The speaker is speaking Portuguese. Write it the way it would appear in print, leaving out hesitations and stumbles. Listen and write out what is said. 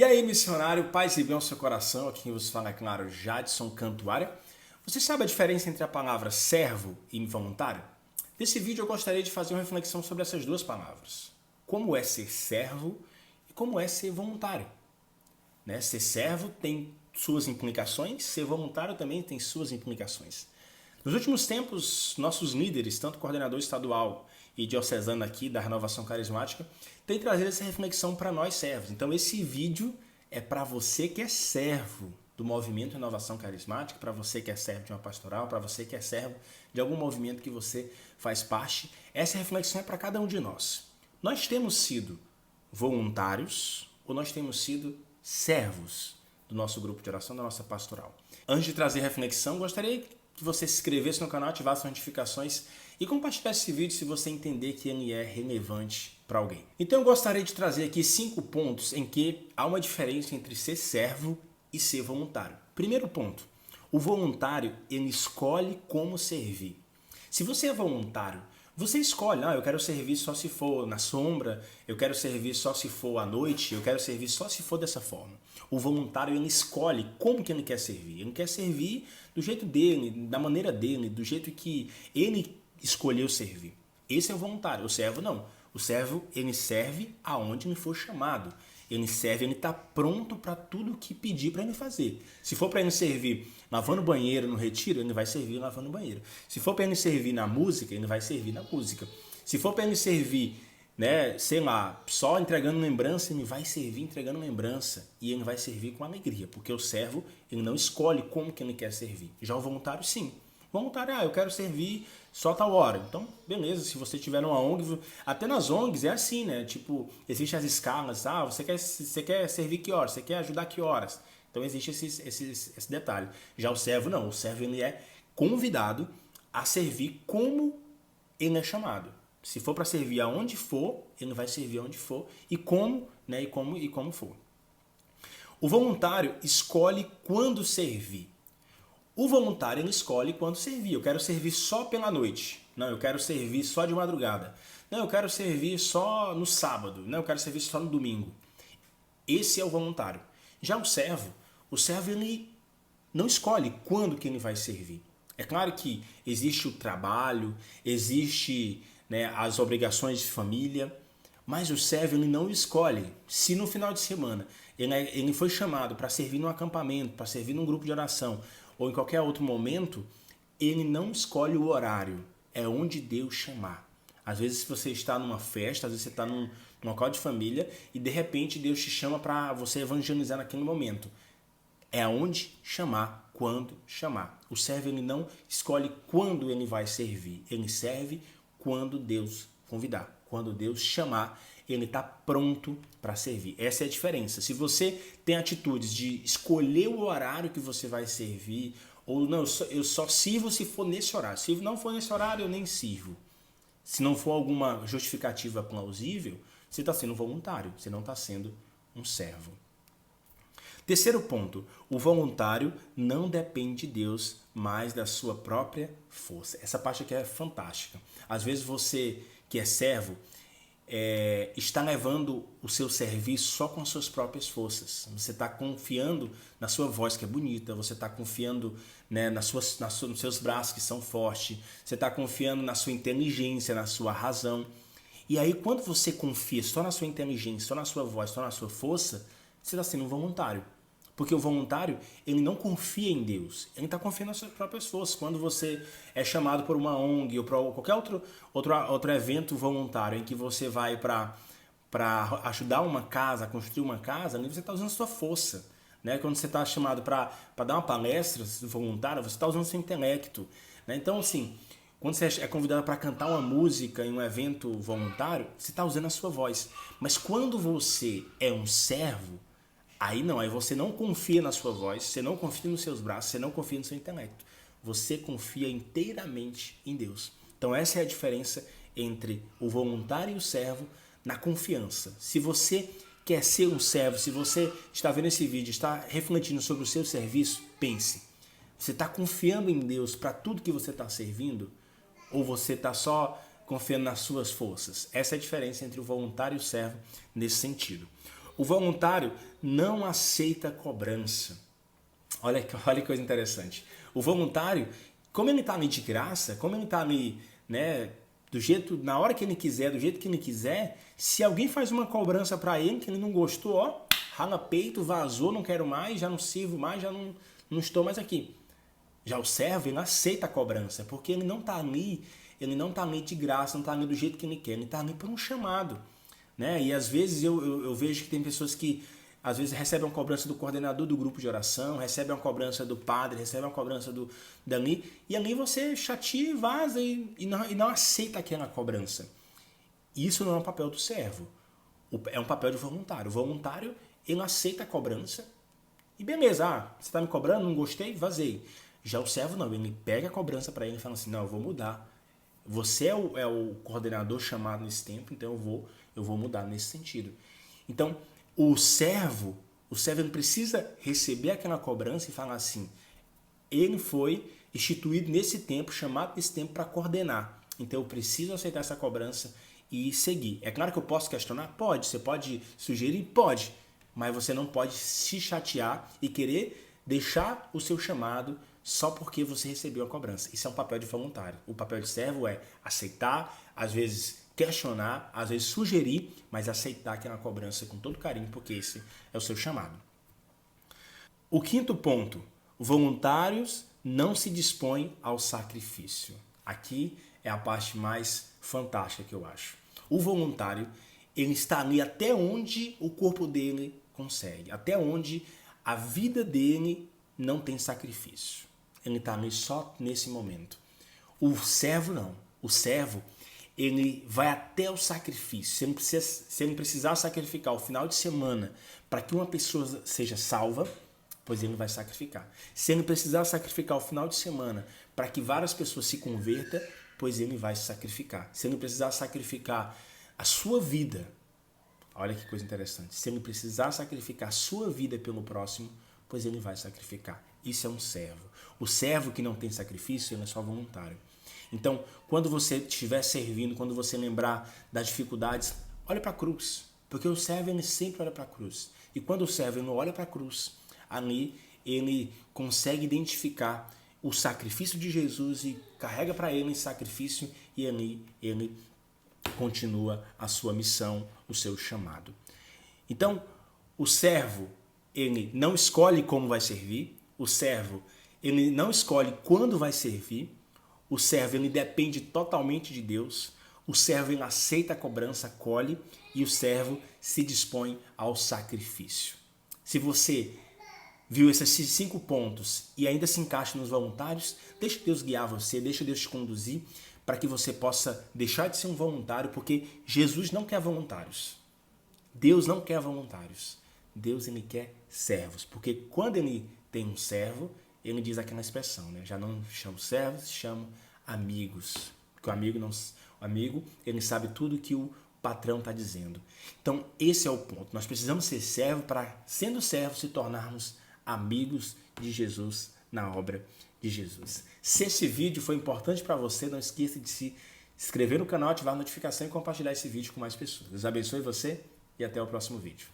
E aí, missionário, paz e bem ao seu coração, aqui quem vos fala é claro, Jadson Cantuária. Você sabe a diferença entre a palavra servo e voluntário? Nesse vídeo eu gostaria de fazer uma reflexão sobre essas duas palavras. Como é ser servo e como é ser voluntário. Ser servo tem suas implicações, ser voluntário também tem suas implicações. Nos últimos tempos, nossos líderes, tanto o coordenador estadual e diocesano aqui da Renovação Carismática, têm trazido essa reflexão para nós servos. Então esse vídeo é para você que é servo do movimento Renovação Carismática, para você que é servo de uma pastoral, para você que é servo de algum movimento que você faz parte. Essa reflexão é para cada um de nós. Nós temos sido voluntários ou nós temos sido servos do nosso grupo de oração, da nossa pastoral? Antes de trazer reflexão, gostaria que você se inscrevesse no canal, ativasse as notificações e compartilhasse esse vídeo se você entender que ele é relevante para alguém. Então eu gostaria de trazer aqui 5 pontos em que há uma diferença entre ser servo e ser voluntário. Primeiro ponto, o voluntário ele escolhe como servir. Se você é voluntário, você escolhe, eu quero servir só se for na sombra, eu quero servir só se for à noite, eu quero servir só se for dessa forma. O voluntário ele escolhe como que ele quer servir. Ele quer servir do jeito dele, da maneira dele, do jeito que ele escolheu servir. Esse é o voluntário. O servo não. O servo ele serve aonde ele for chamado. Ele serve, ele está pronto para tudo que pedir para ele fazer. Se for para ele servir lavando banheiro no retiro, ele vai servir lavando banheiro. Se for para ele servir na música, ele vai servir na música. Se for para ele servir, só entregando lembrança, ele vai servir entregando lembrança. E ele vai servir com alegria, porque o servo, ele não escolhe como que ele quer servir. Já o voluntário, sim. Voluntário, eu quero servir só tal hora. Então, beleza, se você tiver numa ONG, até nas ONGs é assim, né? Tipo, existem as escalas, você quer servir que horas? Você quer ajudar que horas? Então existe esse detalhe. Já o servo não, o servo ele é convidado a servir como ele é chamado. Se for para servir aonde for, ele vai servir aonde for e como for. O voluntário escolhe quando servir. O voluntário ele escolhe quando servir. Eu quero servir só pela noite. Não, eu quero servir só de madrugada. Não, eu quero servir só no sábado. Não, eu quero servir só no domingo. Esse é o voluntário. Já o servo ele não escolhe quando que ele vai servir. É claro que existe o trabalho, existe as obrigações de família, mas o servo ele não escolhe. Se no final de semana ele foi chamado para servir num acampamento, para servir num grupo de oração, ou em qualquer outro momento, ele não escolhe o horário. É onde Deus chamar. Às vezes você está numa festa, às vezes você está num local de família e de repente Deus te chama para você evangelizar naquele momento. É aonde chamar, quando chamar. O servo ele não escolhe quando ele vai servir. Ele serve quando Deus convidar. Quando Deus chamar, ele está pronto para servir. Essa é a diferença. Se você tem atitudes de escolher o horário que você vai servir, ou não, eu só sirvo se for nesse horário. Se não for nesse horário, eu nem sirvo. Se não for alguma justificativa plausível, você está sendo voluntário, você não está sendo um servo. Terceiro ponto, o voluntário não depende de Deus, mas da sua própria força. Essa parte aqui é fantástica. Às vezes você que é servo, está levando o seu serviço só com as suas próprias forças. Você está confiando na sua voz que é bonita, você está confiando nos seus braços que são fortes, você está confiando na sua inteligência, na sua razão. E aí quando você confia só na sua inteligência, só na sua voz, só na sua força, você está sendo um voluntário. Porque o voluntário, ele não confia em Deus, ele está confiando nas suas próprias forças. Quando você é chamado por uma ONG ou por qualquer outro evento voluntário em que você vai para ajudar uma casa, a construir uma casa, você está usando a sua força. Quando você está chamado para dar uma palestra voluntária, você está usando o seu intelecto. Então, assim, quando você é convidado para cantar uma música em um evento voluntário, você está usando a sua voz. Mas quando você é um servo, aí não, aí você não confia na sua voz, você não confia nos seus braços, você não confia no seu intelecto. Você confia inteiramente em Deus. Então essa é a diferença entre o voluntário e o servo na confiança. Se você quer ser um servo, se você está vendo esse vídeo, está refletindo sobre o seu serviço, pense. Você está confiando em Deus para tudo que você está servindo? Ou você está só confiando nas suas forças? Essa é a diferença entre o voluntário e o servo nesse sentido. O voluntário não aceita cobrança. Olha que coisa interessante. O voluntário, como ele está ali de graça, como ele está ali, né, do jeito, na hora que ele quiser, do jeito que ele quiser, se alguém faz uma cobrança para ele que ele não gostou, ó, rala peito, vazou, não quero mais, já não sirvo mais, já não estou mais aqui. Já o servo, ele aceita a cobrança, porque ele não está ali de graça, não está ali do jeito que ele quer, ele está ali por um chamado, né? E às vezes eu vejo que tem pessoas que às vezes recebem uma cobrança do coordenador do grupo de oração, recebem uma cobrança do padre, recebem uma cobrança dali, e ali você chateia e vaza e não aceita aquela cobrança. Isso não é um papel do servo, é um papel de voluntário. O voluntário, ele aceita a cobrança e beleza, você está me cobrando, não gostei, vazei. Já o servo não, ele pega a cobrança para ele e fala assim, não, eu vou mudar. Você é o coordenador chamado nesse tempo, então eu vou mudar nesse sentido. Então, o servo ele precisa receber aquela cobrança e falar assim, ele foi instituído nesse tempo, chamado nesse tempo para coordenar. Então eu preciso aceitar essa cobrança e seguir. É claro que eu posso questionar? Pode. Você pode sugerir? Pode. Mas você não pode se chatear e querer deixar o seu chamado só porque você recebeu a cobrança. Isso é um papel de voluntário. O papel de servo é aceitar, às vezes questionar, às vezes sugerir, mas aceitar aquela cobrança com todo carinho, porque esse é o seu chamado. O quinto ponto, voluntários não se dispõem ao sacrifício. Aqui é a parte mais fantástica que eu acho. O voluntário, ele está ali até onde o corpo dele consegue, até onde a vida dele não tem sacrifício. Ele está ali só nesse momento. O servo não. O servo, ele vai até o sacrifício. Se ele precisar sacrificar o final de semana para que uma pessoa seja salva, pois ele vai sacrificar. Se ele precisar sacrificar o final de semana para que várias pessoas se convertam, pois ele vai sacrificar. Se ele precisar sacrificar a sua vida, olha que coisa interessante. Se ele precisar sacrificar a sua vida pelo próximo, pois ele vai sacrificar. Isso é um servo. O servo que não tem sacrifício, ele é só voluntário. Então, quando você estiver servindo, quando você lembrar das dificuldades, olha para a cruz. Porque o servo, ele sempre olha para a cruz. E quando o servo ele não olha para a cruz, ali ele consegue identificar o sacrifício de Jesus e carrega para ele esse sacrifício e ali ele continua a sua missão, o seu chamado. Então, o servo, ele não escolhe como vai servir, o servo, ele não escolhe quando vai servir, o servo, ele depende totalmente de Deus, o servo, ele aceita a cobrança, acolhe, e o servo se dispõe ao sacrifício. Se você viu esses 5 pontos e ainda se encaixa nos voluntários, deixa Deus guiar você, deixa Deus te conduzir para que você possa deixar de ser um voluntário, porque Jesus não quer voluntários. Deus não quer voluntários. Deus, ele quer servos, porque quando ele tem um servo, ele diz aquela expressão, né? Já não chamo servos, chamo amigos. Porque o amigo, ele sabe tudo que o patrão está dizendo. Então, esse é o ponto. Nós precisamos ser servos para, sendo servos, se tornarmos amigos de Jesus na obra de Jesus. Se esse vídeo foi importante para você, não esqueça de se inscrever no canal, ativar a notificação e compartilhar esse vídeo com mais pessoas. Deus abençoe você e até o próximo vídeo.